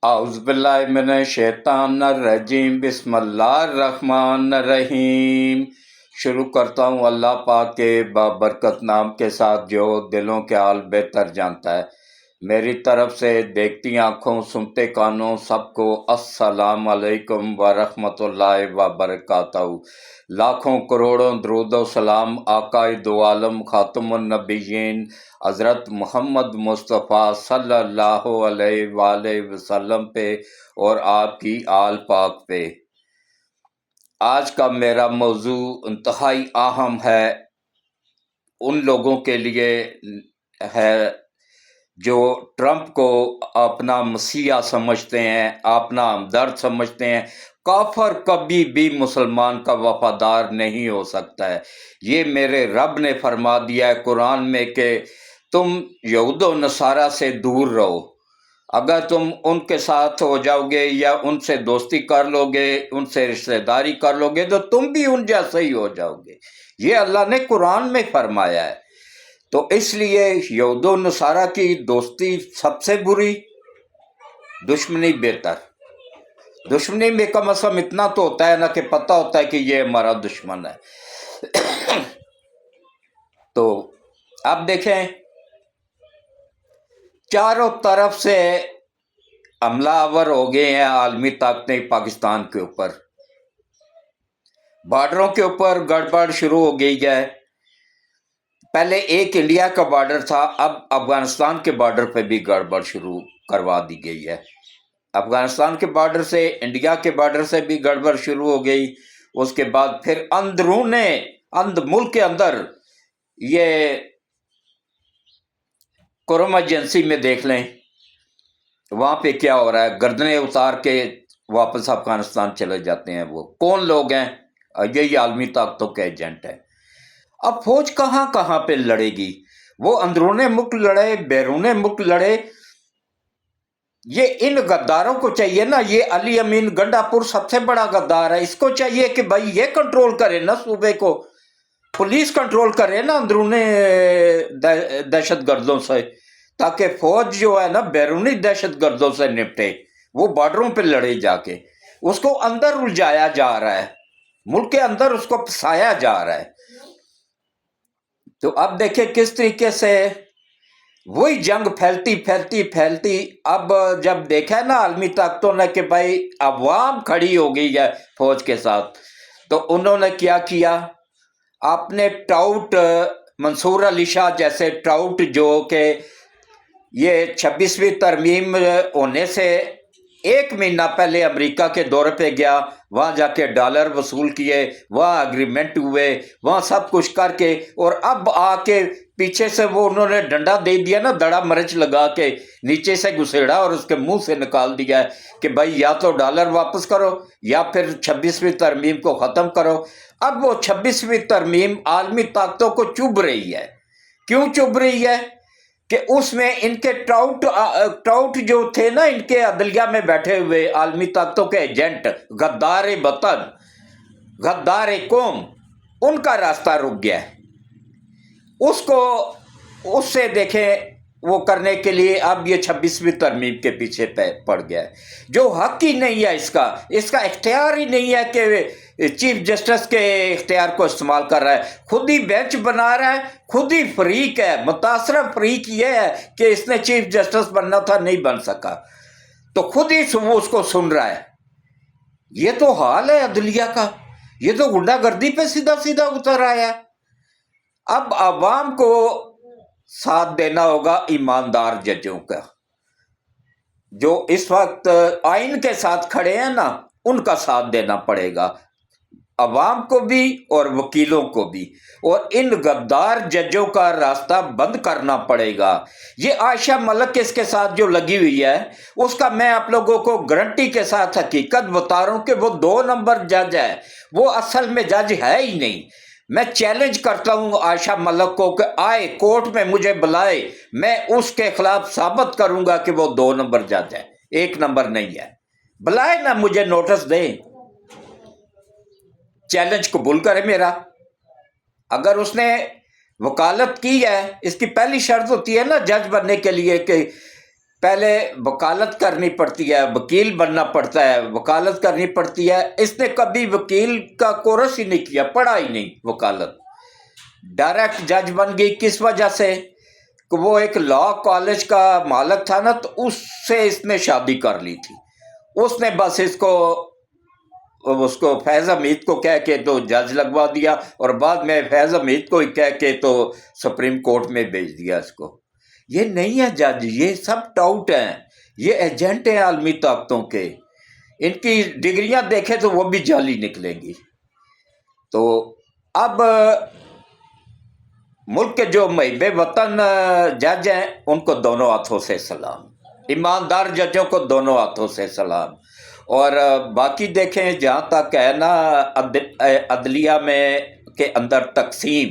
اعوذ باللہ من الشیطان الرجیم، بسم اللہ الرحمن الرحیم۔ شروع کرتا ہوں اللہ پاک کے بابرکت نام کے ساتھ جو دلوں کے حال بہتر جانتا ہے۔ میری طرف سے دیکھتی آنکھوں سنتے کانوں سب کو السلام علیکم ورحمۃ اللہ وبرکاتہ۔ لاکھوں کروڑوں درود و سلام آقائے دو عالم خاتم النبیین حضرت محمد مصطفیٰ صلی اللہ علیہ وآلہ وسلم پہ اور آپ کی آل پاک پہ۔ آج کا میرا موضوع انتہائی اہم ہے، ان لوگوں کے لیے ہے جو ٹرمپ کو اپنا مسیحا سمجھتے ہیں، اپنا ہمدرد سمجھتے ہیں۔ کافر کبھی بھی مسلمان کا وفادار نہیں ہو سکتا ہے۔ یہ میرے رب نے فرما دیا ہے قرآن میں کہ تم یہود و نصارہ سے دور رہو۔ اگر تم ان کے ساتھ ہو جاؤ گے یا ان سے دوستی کر لو گے، ان سے رشتہ داری کر لو گے تو تم بھی ان جیسے ہی ہو جاؤ گے۔ یہ اللہ نے قرآن میں فرمایا ہے۔ تو اس لیے یہود و نصارہ کی دوستی سب سے بری، دشمنی بہتر۔ دشمنی میں کم از کم اتنا تو ہوتا ہے نا کہ پتہ ہوتا ہے کہ یہ ہمارا دشمن ہے۔ تو اب دیکھیں، چاروں طرف سے حملہ آور ہو گئے ہیں عالمی طاقتیں پاکستان کے اوپر۔ بارڈروں کے اوپر گڑبڑ شروع ہو گئی ہے۔ پہلے ایک انڈیا کا بارڈر تھا، اب افغانستان کے بارڈر پہ بھی گڑبڑ شروع کروا دی گئی ہے۔ افغانستان کے بارڈر سے، انڈیا کے بارڈر سے بھی گڑبڑ شروع ہو گئی۔ اس کے بعد پھر ملک کے اندر یہ کرم ایجنسی میں دیکھ لیں، وہاں پہ کیا ہو رہا ہے، گردنیں اتار کے واپس افغانستان چلے جاتے ہیں۔ وہ کون لوگ ہیں؟ یہی عالمی طاقتوں کے ایجنٹ ہیں۔ اب فوج کہاں کہاں پہ لڑے گی؟ وہ اندرون ملک لڑے، بیرون ملک لڑے۔ یہ ان غداروں کو چاہیے نا، یہ علی امین گنڈا پور سب سے بڑا غدار ہے، اس کو چاہیے کہ بھائی یہ کنٹرول کرے نا صوبے کو، پولیس کنٹرول کرے نا اندرون دہشت گردوں سے، تاکہ فوج جو ہے نا بیرونی دہشت گردوں سے نپٹے۔ وہ بارڈروں پہ لڑے جا کے، اس کو اندر الجھایا جا رہا ہے، ملک کے اندر اس کو پھنسایا جا رہا ہے۔ تو اب دیکھیں کس طریقے سے وہی جنگ پھیلتی اب جب دیکھا ہے نا عالمی طاقتوں نے کہ بھائی عوام کھڑی ہو گئی ہے فوج کے ساتھ، تو انہوں نے کیا، آپ نے ٹراؤٹ، منصور علی شاہ جیسے ٹراؤٹ جو کہ یہ 26ویں ترمیم ہونے سے ایک مہینہ پہلے امریکہ کے دورے پہ گیا، وہاں جا کے ڈالر وصول کیے، وہاں اگریمنٹ ہوئے، وہاں سب کچھ کر کے، اور اب آ کے پیچھے سے وہ انہوں نے ڈنڈا دے دیا نا، دڑا مرچ لگا کے نیچے سے گھسیڑا اور اس کے منہ سے نکال دیا ہے کہ بھائی یا تو ڈالر واپس کرو یا پھر 26ویں ترمیم کو ختم کرو۔ اب وہ 26ویں ترمیم عالمی طاقتوں کو چبھ رہی ہے۔ کیوں چبھ رہی ہے؟ کہ اس میں ان کے ٹراؤٹ جو تھے نا، ان کے عدلیہ میں بیٹھے ہوئے عالمی طاقتوں کے ایجنٹ، غدار وطن، غدار قوم، ان کا راستہ رک گیا ہے۔ اس سے دیکھیں وہ کرنے کے لیے اب یہ 26ویں ترمیم کے پیچھے پڑ گیا ہے، جو حق ہی نہیں ہے، اس کا اختیار ہی نہیں ہے کہ چیف جسٹس کے اختیار کو استعمال کر رہا ہے، خود ہی بینچ بنا رہا ہے، خود ہی فریق ہے۔ متاثرہ فریق یہ ہے کہ اس نے چیف جسٹس بننا تھا، نہیں بن سکا، تو خود ہی وہ اس کو سن رہا ہے۔ یہ تو حال ہے عدلیہ کا، یہ تو غنڈہ گردی پہ سیدھا اتر آیا ہے۔ اب عوام کو ساتھ دینا ہوگا ایماندار ججوں کا، جو اس وقت آئین کے ساتھ کھڑے ہیں نا، ان کا ساتھ دینا پڑے گا، عوام کو بھی اور وکیلوں کو بھی، اور ان غدار ججوں کا راستہ بند کرنا پڑے گا۔ یہ عائشہ ملک اس کے ساتھ جو لگی ہوئی ہے، اس کا میں آپ لوگوں کو گارنٹی کے ساتھ حقیقت بتا رہا ہوں کہ وہ 2 نمبر جج ہے، وہ اصل میں جج ہے ہی نہیں۔ میں چیلنج کرتا ہوں عائشہ ملک کو کہ آئے کورٹ میں مجھے بلائے، میں اس کے خلاف ثابت کروں گا کہ وہ 2 نمبر جج ہے، 1 نمبر نہیں ہے۔ بلائے نا، مجھے نوٹس دیں، چیلنج قبول کرے میرا۔ اگر اس نے وکالت کی ہے، اس کی پہلی شرط ہوتی ہے نا جج بننے کے لیے کہ پہلے وکالت کرنی پڑتی ہے، وکیل بننا پڑتا ہے، وکالت کرنی پڑتی ہے. اس نے کبھی وکیل کا کورس ہی نہیں کیا، پڑھا ہی نہیں وکالت. ڈائریکٹ جج بن گئی. کس وجہ سے؟ کہ وہ ایک لا کالج کا مالک تھا نا، تو اس سے اس نے شادی کر لی تھی. اس نے بس اس کو فیض حمید کو کہہ کے تو جج لگوا دیا، اور بعد میں فیض حمید کو ہی کہہ کے تو سپریم کورٹ میں بھیج دیا اس کو. یہ نہیں ہے جج، یہ سب ٹاؤٹ ہیں، یہ ایجنٹ ہیں عالمی طاقتوں کے. ان کی ڈگریاں دیکھیں تو وہ بھی جعلی نکلیں گی. تو اب ملک کے جو محب وطن جج ہیں ان کو دونوں ہاتھوں سے سلام، ایماندار ججوں کو دونوں ہاتھوں سے سلام. اور باقی دیکھیں جہاں تک ہے نا عدلیہ میں کے اندر تقسیم،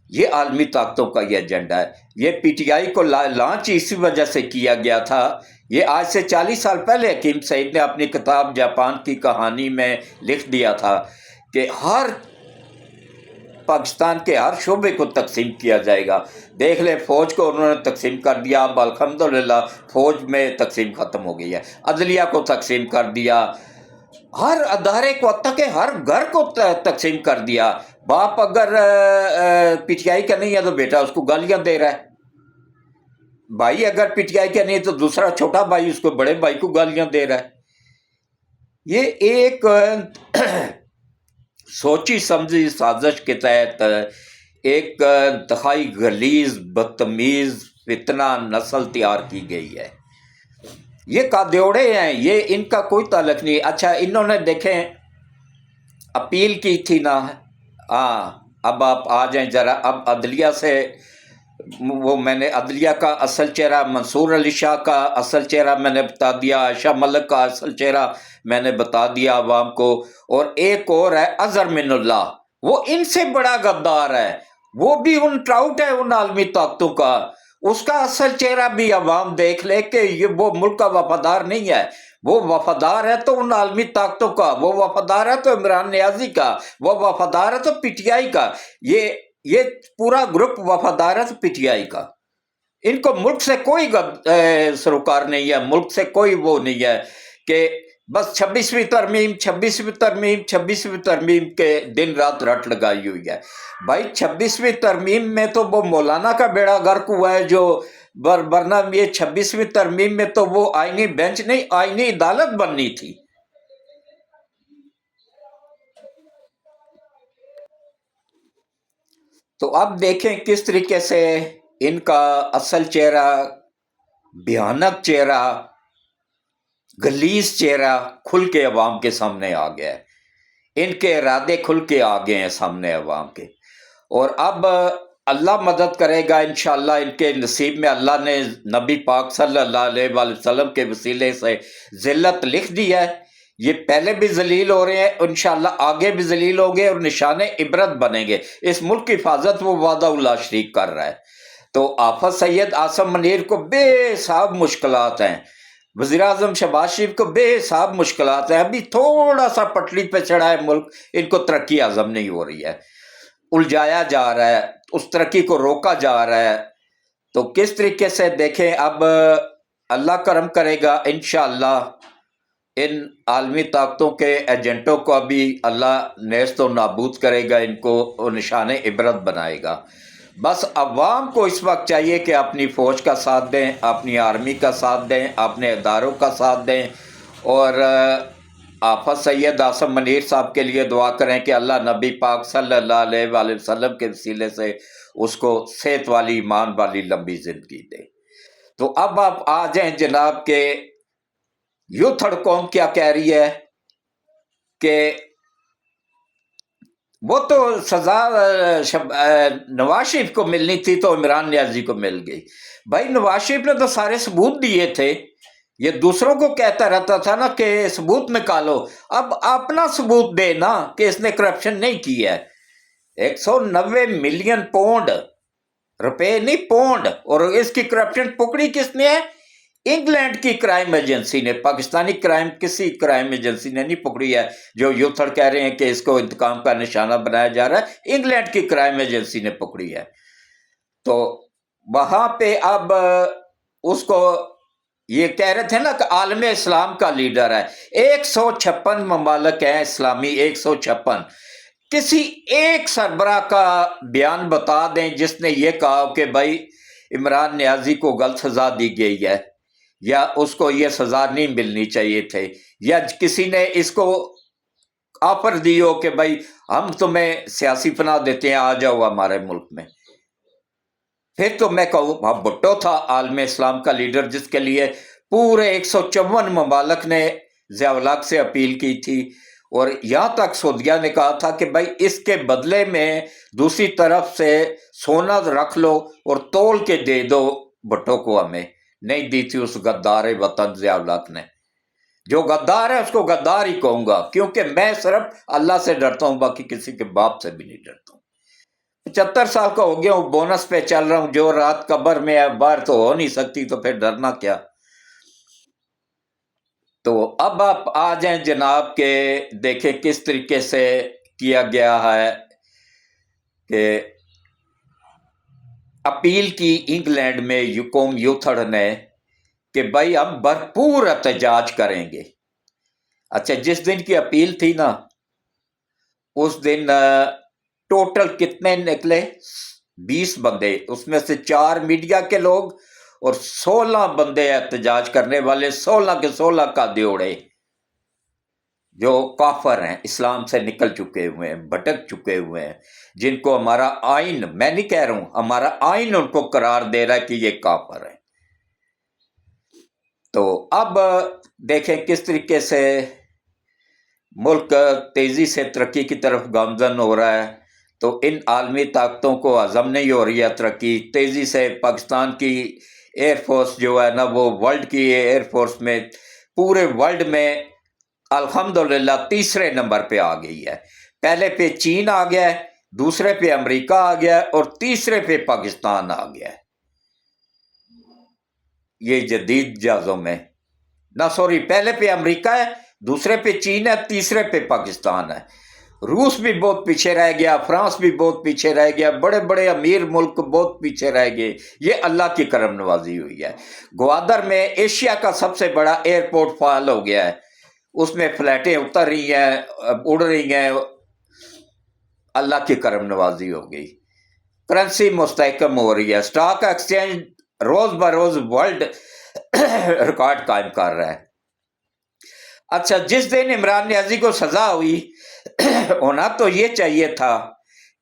یہ عالمی طاقتوں کا یہ ایجنڈا ہے. یہ پی ٹی آئی کو لانچ اسی وجہ سے کیا گیا تھا. یہ آج سے 40 سال پہلے حکیم سعید نے اپنی کتاب جاپان کی کہانی میں لکھ دیا تھا کہ ہر پاکستان کے ہر شعبے کو تقسیم کیا جائے گا. دیکھ لیں فوج کو انہوں نے تقسیم کر دیا، اب الحمدللہ فوج میں تقسیم ختم ہو گئی ہے. عدلیہ کو تقسیم کر دیا، ہر ادارے کو، حتیٰ کہ ہر گھر کو تقسیم کر دیا. باپ اگر پی ٹی آئی کا نہیں ہے تو بیٹا اس کو گالیاں دے رہا ہے. بھائی اگر پی ٹی آئی کا نہیں ہے تو دوسرا چھوٹا بھائی اس کو بڑے بھائی کو گالیاں دے رہا ہے. یہ ایک سوچی سمجھی سازش کے تحت ایک انتہائی غلیظ بدتمیز فتنہ نسل تیار کی گئی ہے. یہ کادیوڑے ہیں، یہ ان کا کوئی تعلق نہیں. اچھا انہوں نے دیکھیں اپیل کی تھی نا، ہاں اب آپ آ جائیں ذرا. اب عدلیہ سے وہ میں نے عدلیہ کا اصل چہرہ، منصور علی شاہ کا اصل چہرہ میں نے بتا دیا، عائشہ ملک کا اصل چہرہ میں نے بتا دیا عوام کو. اور ایک اور ہے اظہر من اللہ، وہ ان سے بڑا غدار ہے، وہ بھی ان ٹراؤٹ ہے ان عالمی طاقتوں کا. اس کا اصل چہرہ بھی عوام دیکھ لے کہ یہ وہ ملک کا وفادار نہیں ہے. وہ وفادار ہے تو ان عالمی طاقتوں کا، وہ وفادار ہے تو عمران نیازی کا، وہ وفادار ہے تو پی ٹی آئی کا. یہ پورا گروپ وفادار ہے تو پی ٹی آئی کا. ان کو ملک سے کوئی سروکار نہیں ہے، ملک سے کوئی وہ نہیں ہے کہ بس 26ویں ترمیم 26ویں ترمیم 26ویں ترمیم کے دن رات رٹ لگائی ہوئی ہے. بھائی 26ویں ترمیم میں تو وہ مولانا کا بیڑا غرق ہوا ہے جو ورنہ یہ 26ویں ترمیم میں تو وہ آئینی بینچ نہیں، آئینی عدالت بننی تھی. تو اب دیکھیں کس طریقے سے ان کا اصل چہرہ، بھیانک چہرہ، غلیظ چہرہ کھل کے عوام کے سامنے آ گیا ہے. ان کے ارادے کھل کے آ گئے ہیں سامنے عوام کے. اور اب اللہ مدد کرے گا انشاءاللہ. ان کے نصیب میں اللہ نے نبی پاک صلی اللہ علیہ وآلہ وسلم کے وسیلے سے ذلت لکھ دی ہے. یہ پہلے بھی ذلیل ہو رہے ہیں، انشاءاللہ آگے بھی ذلیل ہوں گے اور نشان عبرت بنیں گے. اس ملک کی حفاظت وہ وعدہ اللہ شریک کر رہا ہے. تو آفت سید عاصم منیر کو بے حساب مشکلات ہیں، وزیر اعظم شہباز شریف کو بے حساب مشکلات ہیں. ابھی تھوڑا سا پٹڑی پہ چڑھا ہے ملک، ان کو ترقی ہضم نہیں ہو رہی ہے، الجھایا جا رہا ہے، اس ترقی کو روکا جا رہا ہے. تو کس طریقے سے دیکھیں اب اللہ کرم کرے گا انشاءاللہ. ان عالمی طاقتوں کے ایجنٹوں کو ابھی اللہ نیست و نابود کرے گا، ان کو نشان عبرت بنائے گا. بس عوام کو اس وقت چاہیے کہ اپنی فوج کا ساتھ دیں، اپنی آرمی کا ساتھ دیں، اپنے اداروں کا ساتھ دیں. اور آفت سید عاصم منیر صاحب کے لیے دعا کریں کہ اللہ نبی پاک صلی اللہ علیہ وآلہ وسلم کے وسیلے سے اس کو صحت والی، ایمان والی لمبی زندگی دے. تو اب آپ آ جائیں جناب کہ یوتھڑ قوم کیا کہہ رہی ہے کہ وہ تو سزا نواز شریف کو ملنی تھی تو عمران نیازی کو مل گئی. بھائی نواز شریف نے تو سارے ثبوت دیے تھے، یہ دوسروں کو کہتا رہتا تھا نا کہ ثبوت نکالو. اب اپنا ثبوت دے نا کہ اس نے کرپشن نہیں کی ہے. 190 ملین پاؤنڈ، روپے نہیں پاؤنڈ، اور اس کی کرپشن پکڑی کس نے ہے؟ انگلینڈ کی کرائم ایجنسی نے. پاکستانی کسی کرائم ایجنسی نے نہیں پکڑی ہے. جو یوتھڑ کہہ رہے ہیں کہ اس کو انتقام کا نشانہ بنایا جا رہا ہے، انگلینڈ کی کرائم ایجنسی نے پکڑی ہے. تو وہاں پہ اب اس کو یہ کہہ رہے تھے نا کہ عالم اسلام کا لیڈر ہے، 156 ممالک ہیں اسلامی، 156، کسی ایک سربراہ کا بیان بتا دیں جس نے یہ کہا کہ بھائی عمران نیازی کو غلط سزا دی گئی ہے، یا اس کو یہ سزا نہیں ملنی چاہیے تھے، یا کسی نے اس کو آفر دی ہو کہ بھائی ہم تمہیں سیاسی پناہ دیتے ہیں، آ جاؤ ہمارے ملک میں، پھر تو میں کہوں ہاں بھٹو تھا عالم اسلام کا لیڈر، جس کے لیے پورے 154 ممالک نے ضیاء الحق سے اپیل کی تھی، اور یہاں تک سعودیہ نے کہا تھا کہ بھائی اس کے بدلے میں دوسری طرف سے سونا رکھ لو اور تول کے دے دو بھٹو کو، ہمیں نہیں دی تھی اس غدار وطن ضیاء الحق نے۔ جو غدار ہے اس کو غدار ہی کہوں گا، کیونکہ میں صرف اللہ سے ڈرتا ہوں، باقی کسی کے باپ سے بھی نہیں ڈرتا ہوں۔ 75 سال کا ہو گیا ہوں، بونس پہ چل رہا ہوں، جو رات قبر میں ہے باہر تو ہو نہیں سکتی، تو پھر ڈرنا کیا۔ تو اب آپ آ جائیں جناب کہ دیکھیں کس طریقے سے کیا گیا ہے کہ اپیل کی انگلینڈ میں یوکوم یوتھڑ نے کہ بھائی ہم بھرپور احتجاج کریں گے۔ اچھا، جس دن کی اپیل تھی نا، اس دن ٹوٹل کتنے نکلے؟ 20 بندے، اس میں سے 4 میڈیا کے لوگ اور 16 بندے احتجاج کرنے والے، 16 کے 16 کا دیوڑے، جو کافر ہیں، اسلام سے نکل چکے ہوئے ہیں، بھٹک چکے ہوئے ہیں، جن کو ہمارا آئین، میں نہیں کہہ رہا ہوں، ہمارا آئین ان کو قرار دے رہا ہے کہ یہ کافر ہیں۔ تو اب دیکھیں کس طریقے سے ملک تیزی سے ترقی کی طرف گامزن ہو رہا ہے، تو ان عالمی طاقتوں کو ہضم نہیں ہو رہی ہے ترقی تیزی سے۔ پاکستان کی ایئر فورس جو ہے نا، وہ ورلڈ کی ایئر فورس میں پورے ورلڈ میں الحمدللہ 3 نمبر پہ آ گئی ہے۔ پہلے پہ چین آ گیا ہے، دوسرے پہ امریکہ آ گیا ہے، اور تیسرے پہ پاکستان آ گیا ہے۔ یہ جدید جہازوں میں پہلے پہ امریکہ ہے، دوسرے پہ چین ہے، تیسرے پہ پاکستان ہے۔ روس بھی بہت پیچھے رہ گیا، فرانس بھی بہت پیچھے رہ گیا، بڑے بڑے امیر ملک بہت پیچھے رہ گئے۔ یہ اللہ کی کرم نوازی ہوئی ہے۔ گوادر میں ایشیا کا سب سے بڑا ایئرپورٹ فعال ہو گیا ہے، اس میں فلائٹیں اتر رہی ہیں، اڑ رہی ہیں، اللہ کی کرم نوازی ہو گئی۔ کرنسی مستحکم ہو رہی ہے، سٹاک ایکسچینج روز بروز ورلڈ ریکارڈ قائم کر رہا ہے۔ اچھا، جس دن عمران نیازی کو سزا ہوئی، ہونا تو یہ چاہیے تھا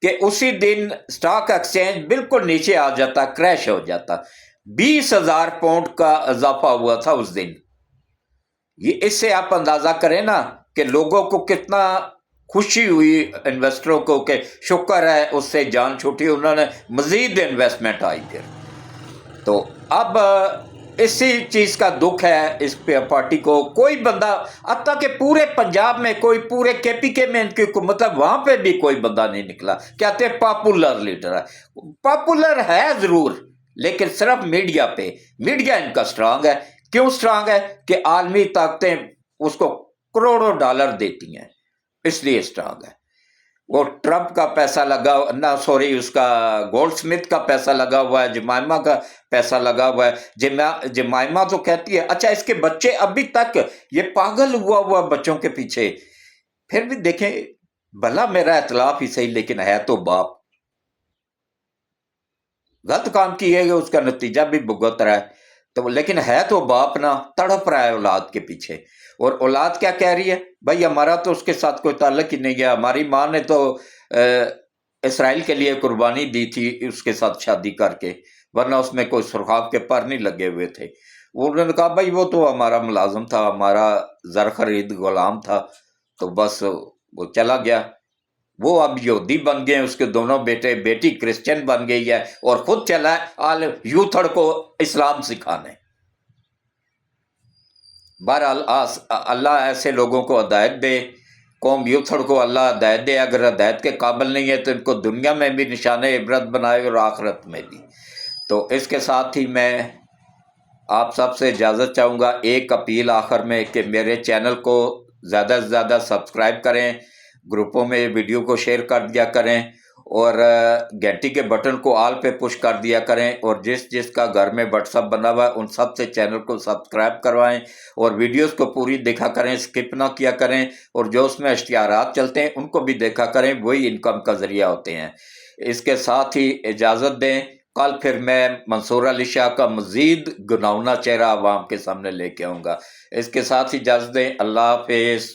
کہ اسی دن سٹاک ایکسچینج بالکل نیچے آ جاتا، کریش ہو جاتا۔ 20,000 پاؤنڈ کا اضافہ ہوا تھا اس دن۔ یہ اس سے آپ اندازہ کریں نا کہ لوگوں کو کتنا خوشی ہوئی، انویسٹروں کو، کہ شکر ہے اس سے جان چھوٹی، انہوں نے مزید انویسٹمنٹ آئی پھر۔ تو اب اسی چیز کا دکھ ہے اس پارٹی کو۔ کوئی بندہ، حتیٰ کہ پورے پنجاب میں کوئی، پورے کے پی کے میں ان کی مطلب وہاں پہ بھی کوئی بندہ نہیں نکلا۔ کہتے ہیں پاپولر لیڈر ہے، پاپولر ہے ضرور، لیکن صرف میڈیا پہ۔ میڈیا ان کا سٹرانگ ہے۔ کیوں سٹرانگ ہے؟ کہ عالمی طاقتیں اس کو کروڑوں ڈالر دیتی ہیں، اس لیے سٹرانگ ہے۔ وہ ٹرمپ کا پیسہ لگا، اس کا گولڈ سمتھ کا پیسہ لگا ہوا ہے، جمائمہ کا پیسہ لگا ہوا ہے۔ جمائمہ تو کہتی ہے، اچھا اس کے بچے ابھی تک یہ پاگل ہوا بچوں کے پیچھے، پھر بھی دیکھیں بھلا میرا اختلاف ہی صحیح، لیکن ہے تو باپ، غلط کام کیے گا اس کا نتیجہ بھی بھگت رہا ہے، تو لیکن ہے تو باپ نا، تڑپ رہا ہے اولاد کے پیچھے۔ اور اولاد کیا کہہ رہی ہے؟ بھائی ہمارا تو اس کے ساتھ کوئی تعلق ہی نہیں ہے، ہماری ماں نے تو اسرائیل کے لیے قربانی دی تھی اس کے ساتھ شادی کر کے، ورنہ اس میں کوئی سرخاب کے پر نہیں لگے ہوئے تھے۔ انہوں نے کہا بھائی وہ تو ہمارا ملازم تھا، ہمارا زر خرید غلام تھا، تو بس وہ چلا گیا۔ وہ اب یہودی بن گئے، اس کے دونوں بیٹے، بیٹی کرسچن بن گئی ہے، اور خود چلا ہے یوتھڑ کو اسلام سکھانے۔ بہرحال اللہ ایسے لوگوں کو ہدایت دے، قوم یوتھڑ کو اللہ ہدایت دے۔ اگر ہدایت کے قابل نہیں ہے تو ان کو دنیا میں بھی نشان عبرت بنائے اور آخرت میں بھی۔ تو اس کے ساتھ ہی میں آپ سب سے اجازت چاہوں گا، ایک اپیل آخر میں کہ میرے چینل کو زیادہ سے زیادہ سبسکرائب کریں، گروپوں میں ویڈیو کو شیئر کر دیا کریں، اور گھنٹی کے بٹن کو آل پہ پش کر دیا کریں، اور جس جس کا گھر میں واٹس ایپ بنا ہوا ہے ان سب سے چینل کو سبسکرائب کروائیں، اور ویڈیوز کو پوری دیکھا کریں، سکپ نہ کیا کریں، اور جو اس میں اشتہارات چلتے ہیں ان کو بھی دیکھا کریں، وہی انکم کا ذریعہ ہوتے ہیں۔ اس کے ساتھ ہی اجازت دیں، کل پھر میں منصور علی شاہ کا مزید گناؤنا چہرہ عوام کے سامنے لے کے آؤں گا۔ اس کے ساتھ ہی اجازت دیں، اللہ حافظ۔